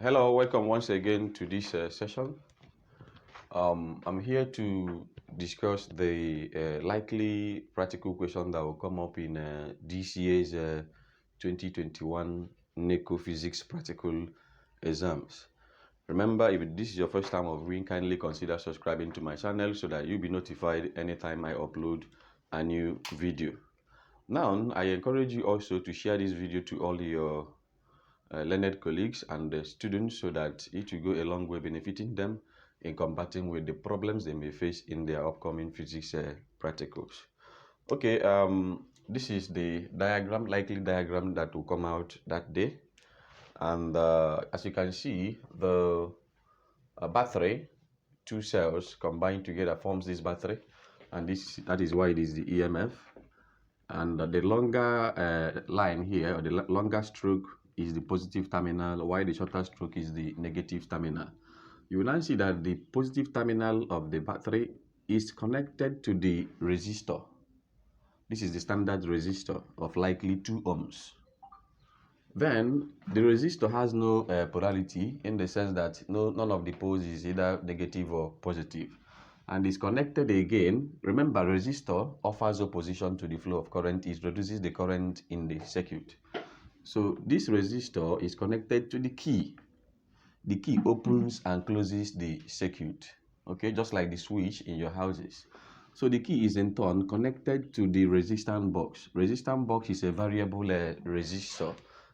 Hello, welcome once again to this session. I'm here to discuss the likely practical question that will come up in this year's 2021 Neco Physics practical exams. Remember, if this is your first time of viewing, kindly consider subscribing to my channel so that you'll be notified anytime I upload a new video. Now, I encourage you also to share this video to all your learned colleagues and students so that it will go a long way benefiting them in combating with the problems they may face in their upcoming physics practicals. Okay, this is the diagram, likely diagram that will come out that day. And as you can see, the battery, two cells combined together forms this battery, and that is why it is the EMF. And the longer line here, or the longer stroke, is the positive terminal, while the shorter stroke is the negative terminal. You will now see that the positive terminal of the battery is connected to the resistor. This is the standard resistor of likely 2 ohms. Then the resistor has no polarity, in the sense that none of the poles is either negative or positive, and is connected again. Remember, resistor offers opposition to the flow of current. It reduces the current in the circuit. So this resistor is connected to the key. The key opens and closes the circuit, okay, just like the switch in your houses. So the key is in turn connected to the resistance box. Resistance box is a variable resistor,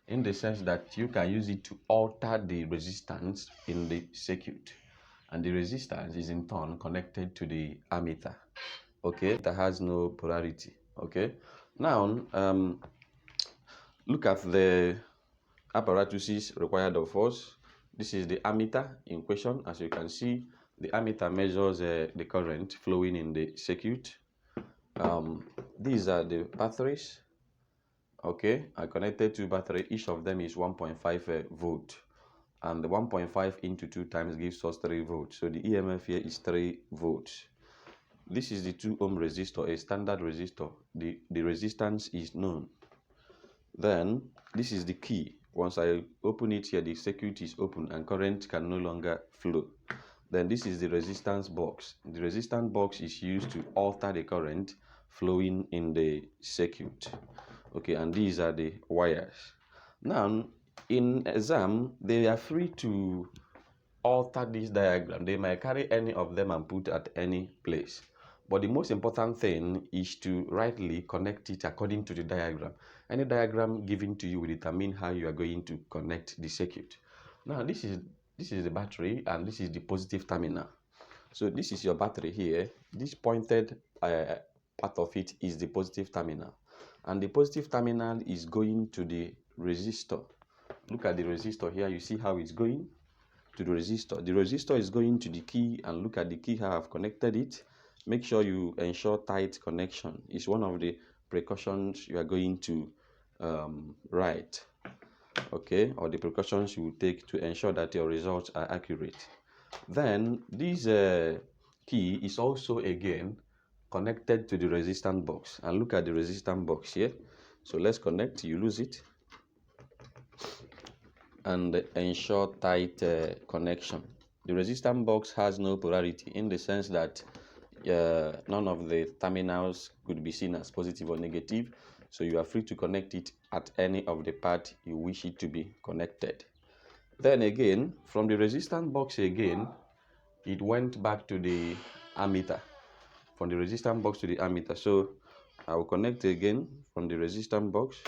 in the sense that you can use it to alter the resistance in the circuit, and the resistance is in turn connected to the ammeter, okay, that has no polarity. Okay, now look at the apparatuses required of us. This is the ammeter in question. As you can see, the ammeter measures the current flowing in the circuit. These are the batteries. Okay, I connected two batteries. Each of them is 1.5 volt, and the 1.5 into 2 times gives us 3 volts. So the EMF here is 3 volts. This is the 2 ohm resistor, a standard resistor. The resistance is known. Then this is the key. Once I open it here, the circuit is open and current can no longer flow. Then this is the resistance box. The resistance box is used to alter the current flowing in the circuit. Okay, and these are the wires. Now, in exam, they are free to alter this diagram. They might carry any of them and put at any place. But the most important thing is to rightly connect it according to the diagram. Any diagram given to you will determine how you are going to connect the circuit. Now, this is the battery, and this is the positive terminal. So this is your battery here. This pointed part of it is the positive terminal, and the positive terminal is going to the resistor. Look at the resistor here. You see how it's going to the resistor. The resistor is going to the key, and look at the key how I've connected it. Make sure you ensure tight connection. It's one of the precautions you are going to write, okay, or the precautions you will take to ensure that your results are accurate. Then this key is also again connected to the resistance box, and look at the resistance box here. So let's connect. You lose it, and ensure tight connection. The resistance box has no polarity, in the sense that none of the terminals could be seen as positive or negative, so you are free to connect it at any of the part you wish it to be connected. Then again, from the resistance box again, it went back to the ammeter. From the resistance box to the ammeter. So I will connect again from the resistance box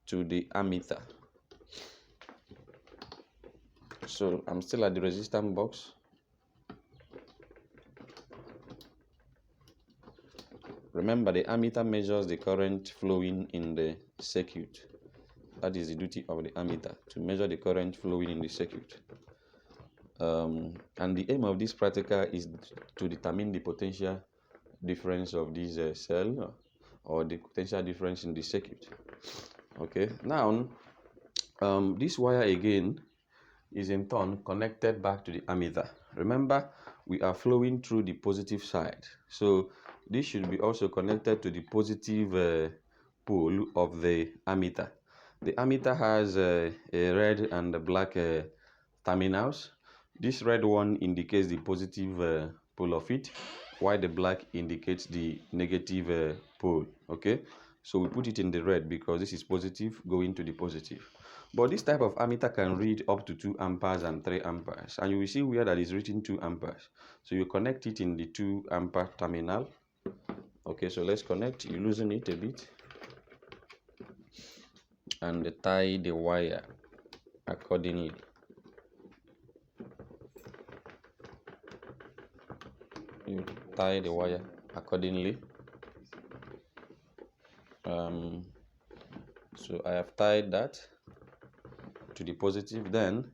to the ammeter. So I'm still at the resistance box. Remember, the ammeter measures the current flowing in the circuit. That is the duty of the ammeter, to measure the current flowing in the circuit. And the aim of this practical is to determine the potential difference of this cell, or the potential difference in the circuit. Okay, now this wire again is in turn connected back to the ammeter. Remember, we are flowing through the positive side, so this should be also connected to the positive pole of the ammeter. The ammeter has a red and a black terminals. This red one indicates the positive pole of it, while the black indicates the negative pole. Okay, so we put it in the red because this is positive going to the positive. But this type of ammeter can read up to 2 amperes and 3 amperes, and you will see where that is written 2 amperes. So you connect it in the 2 ampere terminal. Okay, so let's connect. You loosen it a bit and tie the wire accordingly. You tie the wire accordingly. So I have tied that to the positive. Then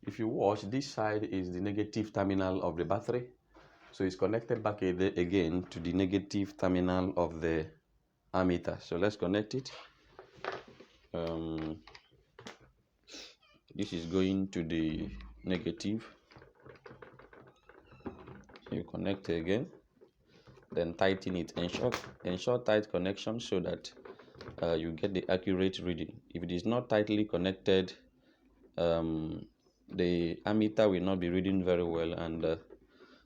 if you watch, this side is the negative terminal of the battery, so it's connected back again to the negative terminal of the ammeter. So let's connect it. This is going to the negative. You connect again, then tighten it. Ensure tight connection so that you get the accurate reading. If it is not tightly connected, the ammeter will not be reading very well, and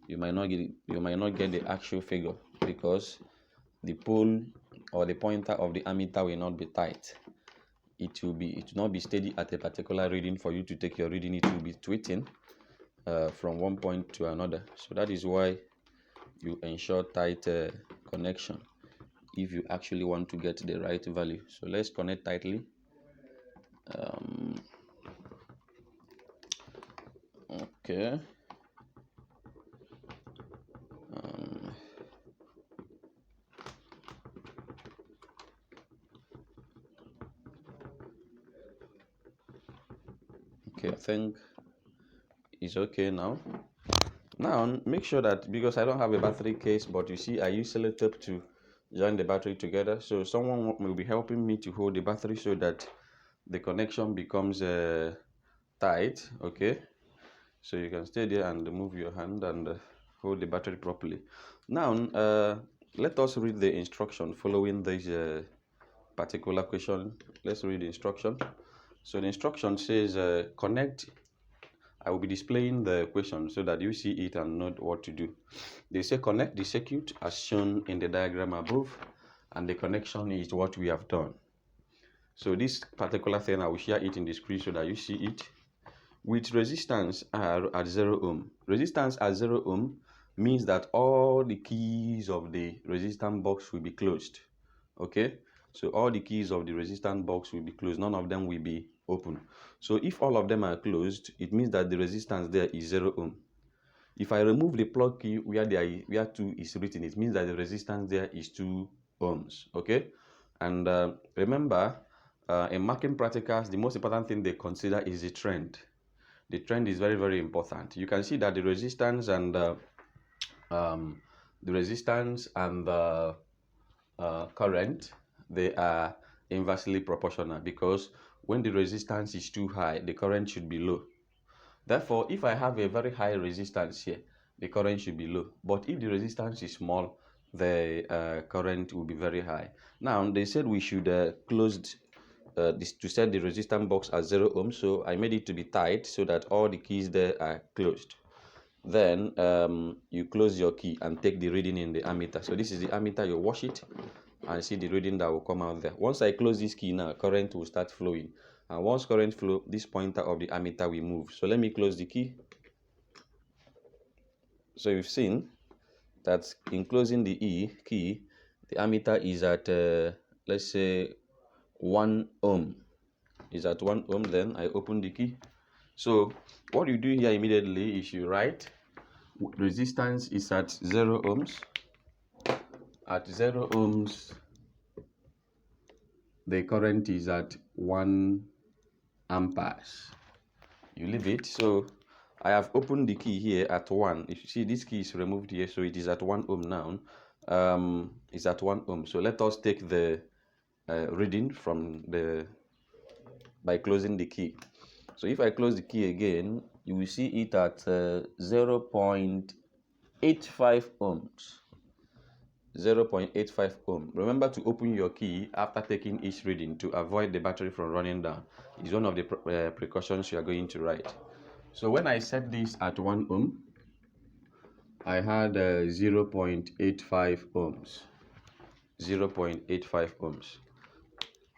you might not get the actual figure because the pole or the pointer of the ammeter will not be tight. It will not be steady at a particular reading for you to take your reading. It will be tweeting from one point to another. So that is why you ensure tight connection if you actually want to get the right value. So let's connect tightly. Okay. Okay, I think it's okay now. Now make sure that, because I don't have a battery case, but you see I use sellotape to join the battery together, so someone will be helping me to hold the battery so that the connection becomes tight. Okay, so you can stay there and move your hand and hold the battery properly. Now let us read the instruction following this particular question. Let's read the instruction. So the instruction says connect. I will be displaying the question so that you see it and know what to do. They say connect the circuit as shown in the diagram above, and the connection is what we have done. So this particular thing, I will share it in the screen so that you see it. With resistance R at 0 ohm. Resistance at 0 ohm means that all the keys of the resistance box will be closed. Okay, so all the keys of the resistance box will be closed. None of them will be open. So if all of them are closed, it means that the resistance there is 0 ohm. If I remove the plug key where 2 is written, it means that the resistance there is 2 ohms. Okay, and remember, in marking practicals, the most important thing they consider is the trend. The trend is very, very important. You can see that the resistance and the current, they are inversely proportional, because when the resistance is too high, the current should be low. Therefore, if I have a very high resistance here, the current should be low. But if the resistance is small, the current will be very high. Now, they said we should close this to set the resistance box at 0 ohm. So I made it to be tight so that all the keys there are closed. Then you close your key and take the reading in the ammeter. So this is the ammeter. You wash it and see the reading that will come out there. Once I close this key now, current will start flowing. And once current flow, this pointer of the ammeter will move. So let me close the key. So you've seen that in closing the key, the ammeter is at let's say 1 ohm. Is at 1 ohm. Then I open the key. So what you do here immediately is you write resistance is at 0 ohms. At 0 ohms, the current is at 1 amperes. You leave it. So I have opened the key here at 1. If you see, this key is removed here, so it is at 1 ohm now. It's at 1 ohm. So let us take the reading from by closing the key. So if I close the key again, you will see it at 0.85 ohms. 0.85 ohm. Remember to open your key after taking each reading to avoid the battery from running down. It's one of the precautions you are going to write. So when I set this at 1 ohm, I had 0.85 ohms. 0.85 ohms.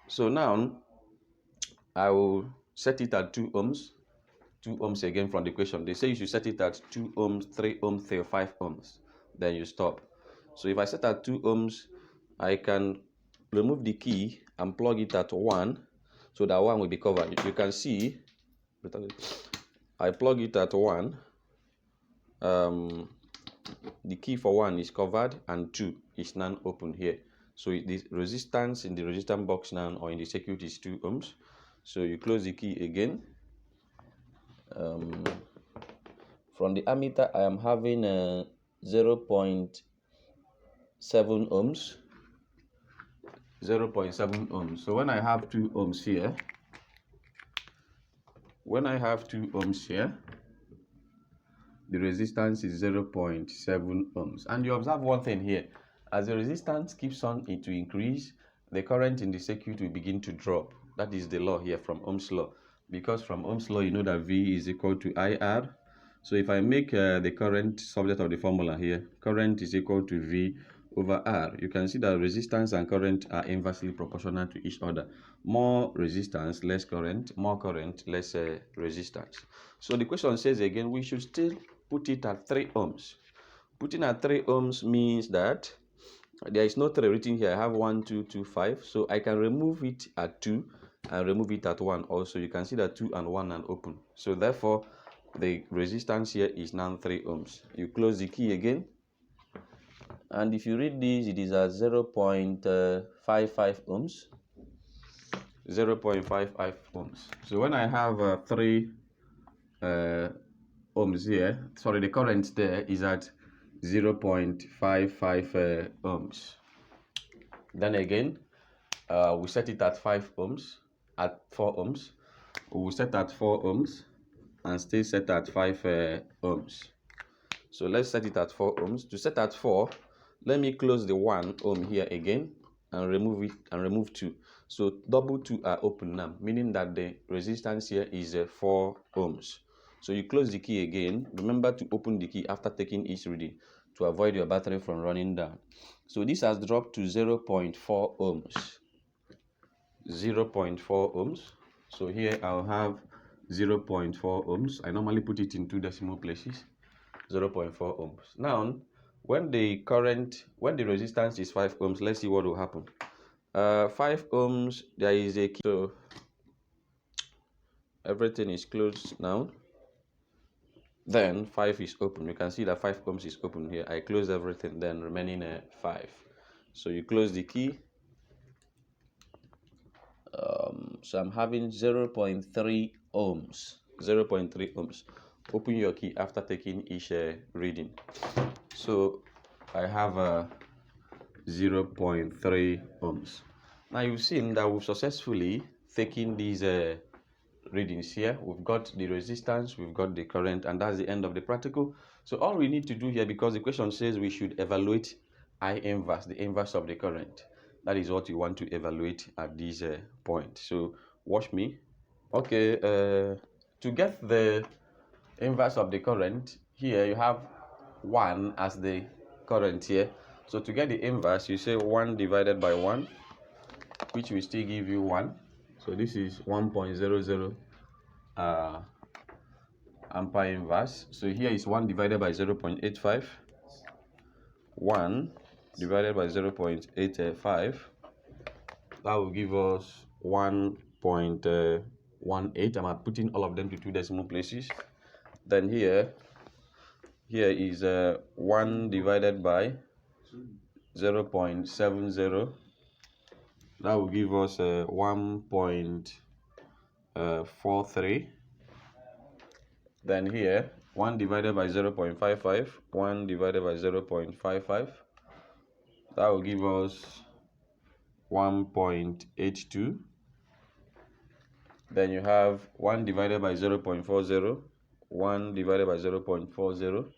So now I will set it at 2 ohms. 2 ohms again from the equation. They say you should set it at 2 ohms, 3 ohms, 5 ohms. Then you stop. So if I set at 2 ohms, I can remove the key and plug it at 1, so that 1 will be covered. You can see I plug it at 1. The key for 1 is covered and 2 is now open here. So the resistance in the resistance box now or in the circuit is 2 ohms. So you close the key again. From the ammeter, I am having 0.7 ohms. 0.7 ohms. So when I have 2 ohms here, the resistance is 0.7 ohms. And you observe one thing here. As the resistance keeps on to increase, the current in the circuit will begin to drop. That is the law here from Ohm's law. Because from Ohm's law, you know that V is equal to IR. So if I make the current subject of the formula here, current is equal to V over R. You can see that resistance and current are inversely proportional to each other. More resistance, less current. More current, less resistance. So the question says again, we should still put it at 3 ohms. Putting at 3 ohms means that there is no 3 written here. I have 1, 2, 2, 5. So I can remove it at 2 and remove it at 1 also. You can see that 2 and 1 are open. So therefore, the resistance here is now 3 ohms. You close the key again. And if you read this, it is at 0.55 ohms. 0.55 ohms. So when I have 3 ohms here, sorry, the current there is at 0.55 ohms. Then again, we set it at 5 ohms, at 4 ohms. We will set at 4 ohms and stay set at 5 ohms. So let's set it at 4 ohms. To set at 4, let me close the 1 ohm here again and remove it and remove 2. So double 2 are open now, meaning that the resistance here is 4 ohms. So you close the key again. Remember to open the key after taking each reading to avoid your battery from running down. So this has dropped to 0.4 ohms. 0.4 ohms. So here I'll have 0.4 ohms. I normally put it in 2 decimal places. 0.4 ohms. Now, when the resistance is 5 ohms, let's see what will happen. 5 ohms, there is a key. So everything is closed now. Then 5 is open. You can see that 5 ohms is open here. I close everything, then remaining 5. So you close the key. So I'm having 0.3 ohms. 0.3 ohms. Open your key after taking each reading. So I have 0.3 ohms. Now you've seen that we've successfully taken these readings here. We've got the resistance, we've got the current, and that's the end of the practical. So all we need to do here, because the question says we should evaluate I inverse, the inverse of the current. That is what you want to evaluate at this point. So watch me. Okay, to get the inverse of the current, here you have 1 as the current here. So to get the inverse, you say 1 divided by 1, which will still give you 1. So this is 1.00 ampere inverse. So here is 1 divided by 0.85. 1 divided by 0.85. That will give us 1.18. I'm putting all of them to 2 decimal places. Then here is 1 divided by 0.70. That will give us 1.43. Then here 1 divided by 0.55. 1 divided by 0.55. That will give us 1.82. Then you have 1 divided by 0.40. 1 divided by 0.40.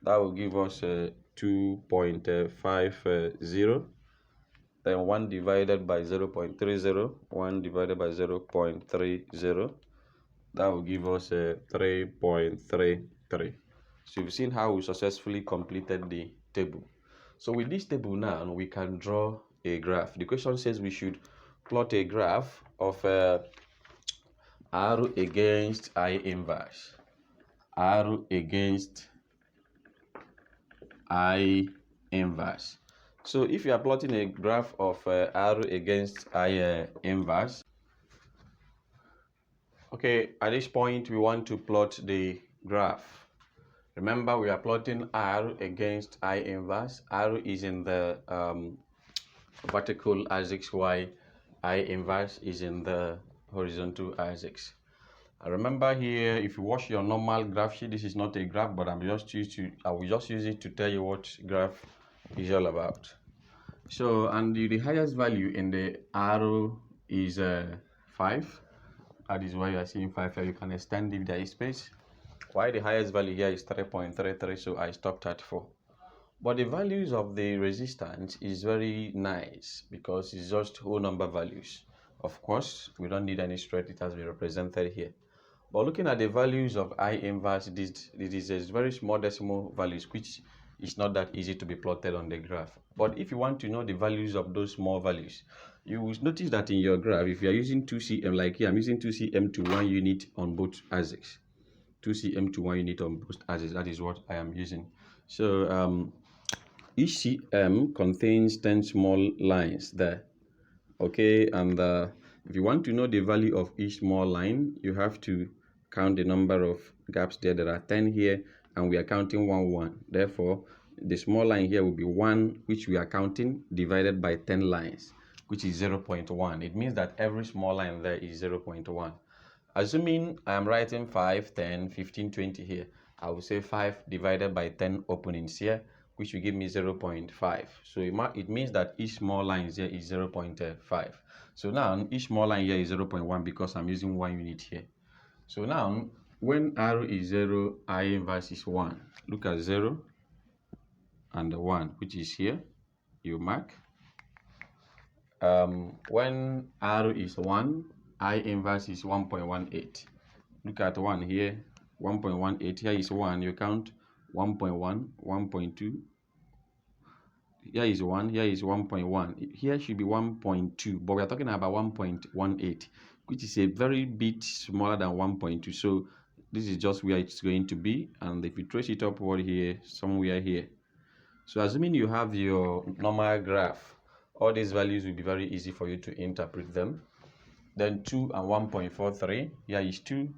That will give us 2.50. Then 1 divided by 0.30, 1 divided by 0.30, that will give us 3.33. So you've seen how we successfully completed the table. So with this table now, we can draw a graph. The question says we should plot a graph of R against I inverse. R against I inverse. So if you are plotting a graph of R against I inverse, okay, at this point we want to plot the graph. Remember, we are plotting R against I inverse. R is in the vertical axis, while I inverse is in the horizontal axis. Remember here, if you watch your normal graph sheet, this is not a graph, but I will just use it to tell you what graph is all about. So, and the highest value in the arrow is 5. That is why you are seeing 5 here. You can extend if there is space. Why the highest value here is 3.33, so I stopped at 4. But the values of the resistance is very nice because it's just whole number values. Of course, we don't need any straight, it has been represented here. But looking at the values of I inverse, it is very small decimal values, which is not that easy to be plotted on the graph. But if you want to know the values of those small values, you will notice that in your graph, if you are using 2 cm, like here, I'm using 2 cm to 1 unit on both axes. 2 cm to 1 unit on both axes, that is what I am using. So each cm contains 10 small lines there. Okay, and if you want to know the value of each small line, you have to count the number of gaps there. There are 10 here, and we are counting 1, 1. Therefore, the small line here will be 1, which we are counting, divided by 10 lines, which is 0.1. It means that every small line there is 0.1. Assuming I am writing 5, 10, 15, 20 here, I will say 5 divided by 10 openings here, which will give me 0.5. So it means that each small line here is 0.5. So now each small line here is 0.1 because I'm using 1 unit here. So now when R is 0, I inverse is 1. Look at 0 and 1, which is here. You mark. When R is 1, I inverse is 1.18. Look at 1 here, 1.18. Here is 1. You count 1.1, 1.2. Here is 1, here is 1.1. Here should be 1.2, but we are talking about 1.18, which is a very bit smaller than 1.2. So this is just where it's going to be. And if you trace it upward here, somewhere here. So assuming you have your normal graph, all these values will be very easy for you to interpret them. Then 2 and 1.43. Here is 2.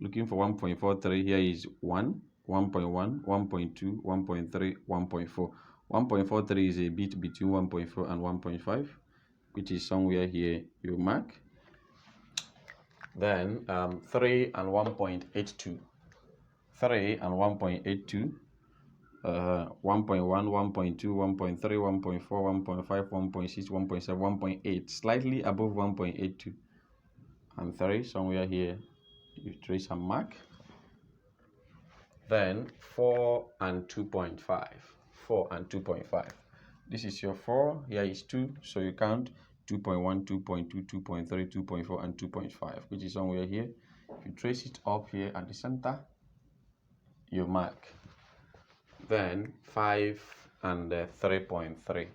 Looking for 1.43. Here is 1, 1.1, 1.2, 1.3, 1.4. 1.43 is a bit between 1.4 and 1.5, which is somewhere here. You mark. Then 3 and 1.82. 3 and 1.82. 1.1, 1.2, 1.3, 1.4, 1.5, 1.6, 1.7, 1.8, slightly above 1.82, and 3 somewhere here. You trace and mark. Then 4 and 2.5. 4 and 2.5. This is your 4. Here is 2. So you count 2.1, 2.2, 2.3, 2.4, and 2.5, which is somewhere here. If you trace it up here at the center, you mark. Then 5 and 3.3.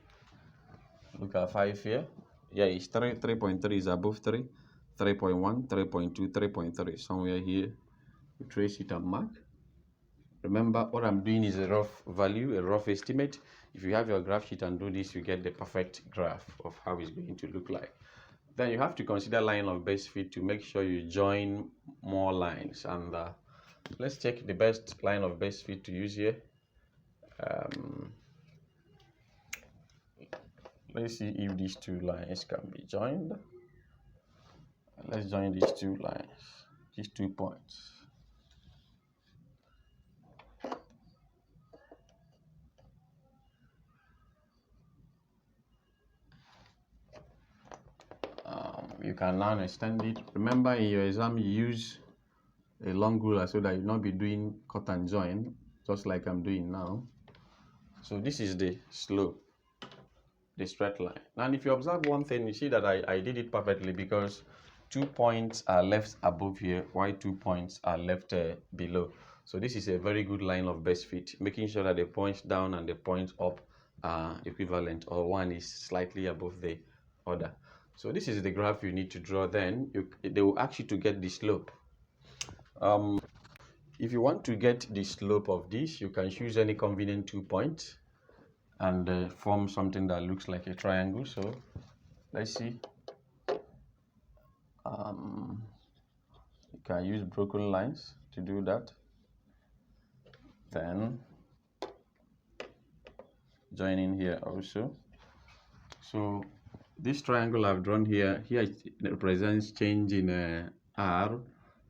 Look at 5 here. Here is 3. 3.3 is above 3. 3.1, 3.2, 3.3. Somewhere here. You trace it and mark. Remember, what I'm doing is a rough value, a rough estimate. If you have your graph sheet and do this, you get the perfect graph of how it's going to look like. Then you have to consider line of best fit to make sure you join more lines. And let's check the best line of best fit to use here. Let's see if these two lines can be joined. Let's join these two lines, these 2 points. You can now extend it. Remember, in your exam, you use a long ruler so that you'll not be doing cut and join, just like I'm doing now. So this is the slope, the straight line. And if you observe one thing, you see that I did it perfectly because 2 points are left above here, while 2 points are left below. So this is a very good line of best fit, making sure that the points down and the points up are equivalent, or one is slightly above the other. So this is the graph you need to draw. Then they will ask you to get the slope. If you want to get the slope of this, you can choose any convenient 2 points and form something that looks like a triangle. So let's see. You can use broken lines to do that. Then join in here also. So this triangle I've drawn here it represents change in R,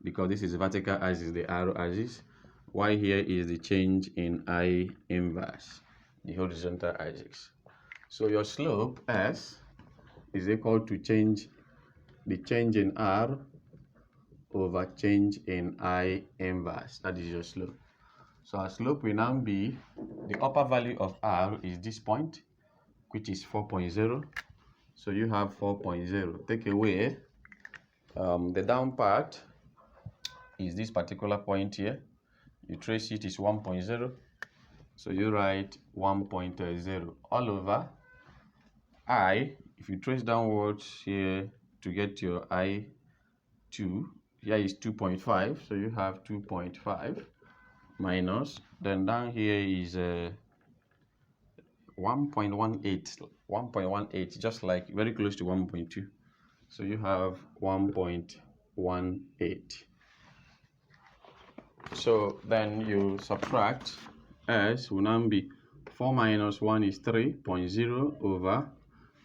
because this is vertical axis, the arrow axis, while here is the change in I inverse, the horizontal axis. So your slope S is equal to the change in R over change in I inverse. That is your slope. So our slope will now be, the upper value of R is this point, which is 4.0. So you have 4.0. Take away the down part is this particular point here. You trace it is 1.0. So you write 1.0 all over I. If you trace downwards here to get your I2, here is 2.5. So you have 2.5 minus, then down here is 1.18, just like very close to 1.2. So you have 1.18. So then you subtract, S will now be 4 minus 1 is 3.0 over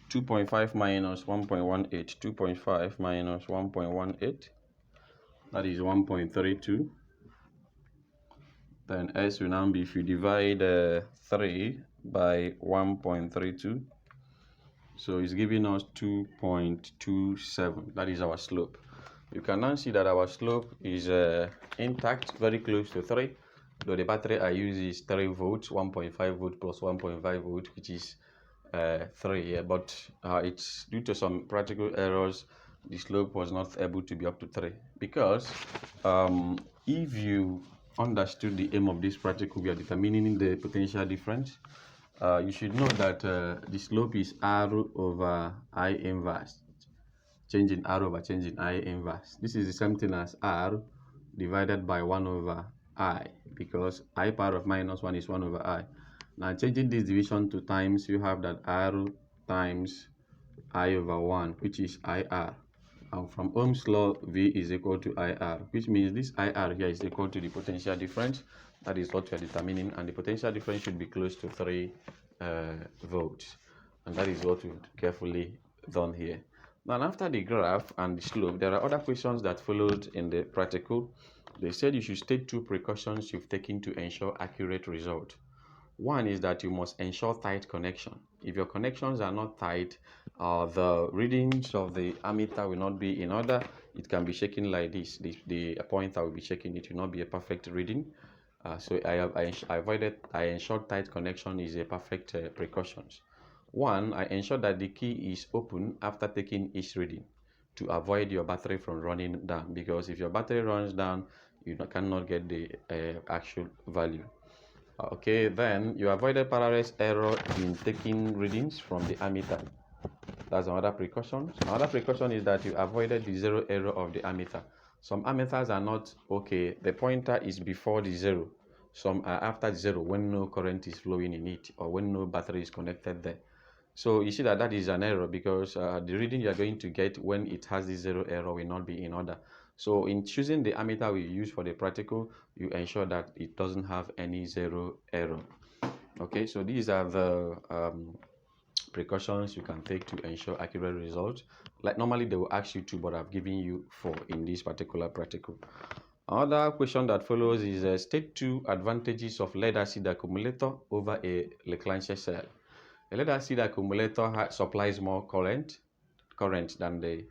2.5 minus 1.18. 2.5 minus 1.18, that is 1.32. Then S will now be, if you divide 3 by 1.32, so it's giving us 2.27. That is our slope. You can now see that our slope is intact, very close to 3, though the battery I use is 3 volts, 1.5 volt plus 1.5 volt, which is 3 here, but it's due to some practical errors, the slope was not able to be up to 3, because if you understood the aim of this practical, we are determining the potential difference. You should know that the slope is R over I inverse, change in R over change in I inverse. This is the same thing as R divided by 1 over I, because I power of minus 1 is 1 over I. Now changing this division to times, you have that R times I over 1, which is IR. And from Ohm's law, V is equal to IR, which means this IR here is equal to the potential difference. That is what we are determining, and the potential difference should be close to 3 volts. And that is what we've carefully done here. Now, after the graph and the slope, there are other questions that followed in the practical. They said you should state 2 precautions you've taken to ensure accurate result. One is that you must ensure tight connection. If your connections are not tight, the readings of the ammeter will not be in order. It can be shaking like this. The pointer will be shaking. It will not be a perfect reading. So I ensured tight connection is a perfect precautions. One, I ensure that the key is open after taking each reading to avoid your battery from running down, because if your battery runs down, you cannot get the actual value. Okay, then you avoided parallel error in taking readings from the ammeter. That's another precaution. Another precaution is that you avoided the zero error of the ammeter. Some ammeters are not okay. The pointer is before the zero. Some are after the zero when no current is flowing in it, or when no battery is connected there. So you see that is an error, because the reading you are going to get when it has the zero error will not be in order. So in choosing the ammeter we use for the practical, you ensure that it doesn't have any zero error. Okay, so these are the precautions you can take to ensure accurate results. Like normally they will ask you to, but I've given you 4 in this particular practical. Another question that follows is state 2 advantages of lead acid accumulator over a Leclanche cell. A lead acid accumulator supplies more current than the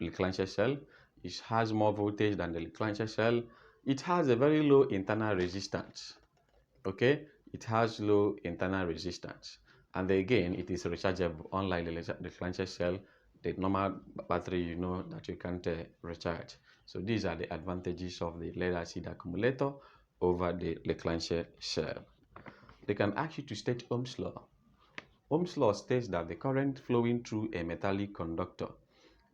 Leclanche cell. It has more voltage than the Leclanche cell. It has a very low internal resistance. Okay, it has low internal resistance, and again, it is rechargeable, unlike the clancher cell, the normal battery, that you can't recharge. So these are the advantages of the lead acid accumulator over the clancher cell. They can ask you to state Ohm's law. Ohm's law states that the current flowing through a metallic conductor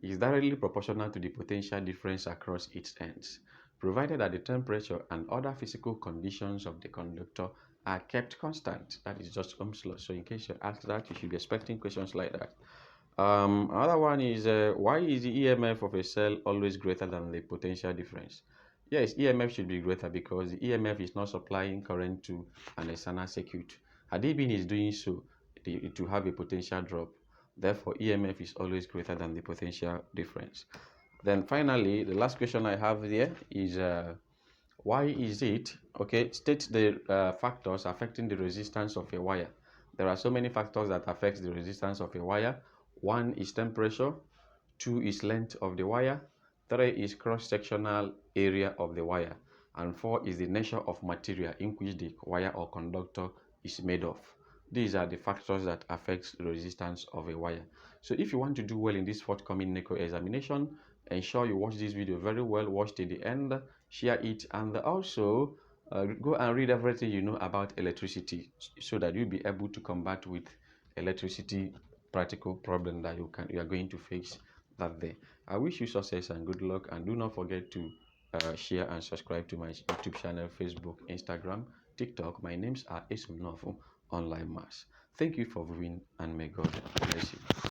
is directly proportional to the potential difference across its ends, provided that the temperature and other physical conditions of the conductor are kept constant. That is just Ohm's law. So in case you're asked that, you should be expecting questions like that. Another one is, why is the EMF of a cell always greater than the potential difference? Yes, EMF should be greater because the EMF is not supplying current to an external circuit. Had it been is doing so, it will have a potential drop. Therefore, EMF is always greater than the potential difference. Then finally, the last question I have here is, why is it, okay, state the factors affecting the resistance of a wire. There are so many factors that affect the resistance of a wire. 1 is temperature, 2 is length of the wire, 3 is cross-sectional area of the wire, and 4 is the nature of material in which the wire or conductor is made of. These are the factors that affect the resistance of a wire. So if you want to do well in this forthcoming Neco examination, ensure you watch this video very well, watch till the end, share it, and also go and read everything you know about electricity so that you'll be able to combat with electricity practical problem that you are going to face that day. I wish you success and good luck, and do not forget to share and subscribe to my YouTube channel, Facebook, Instagram, TikTok. My names are Esum Nofu Online Mass. Thank you for viewing, and may God bless you.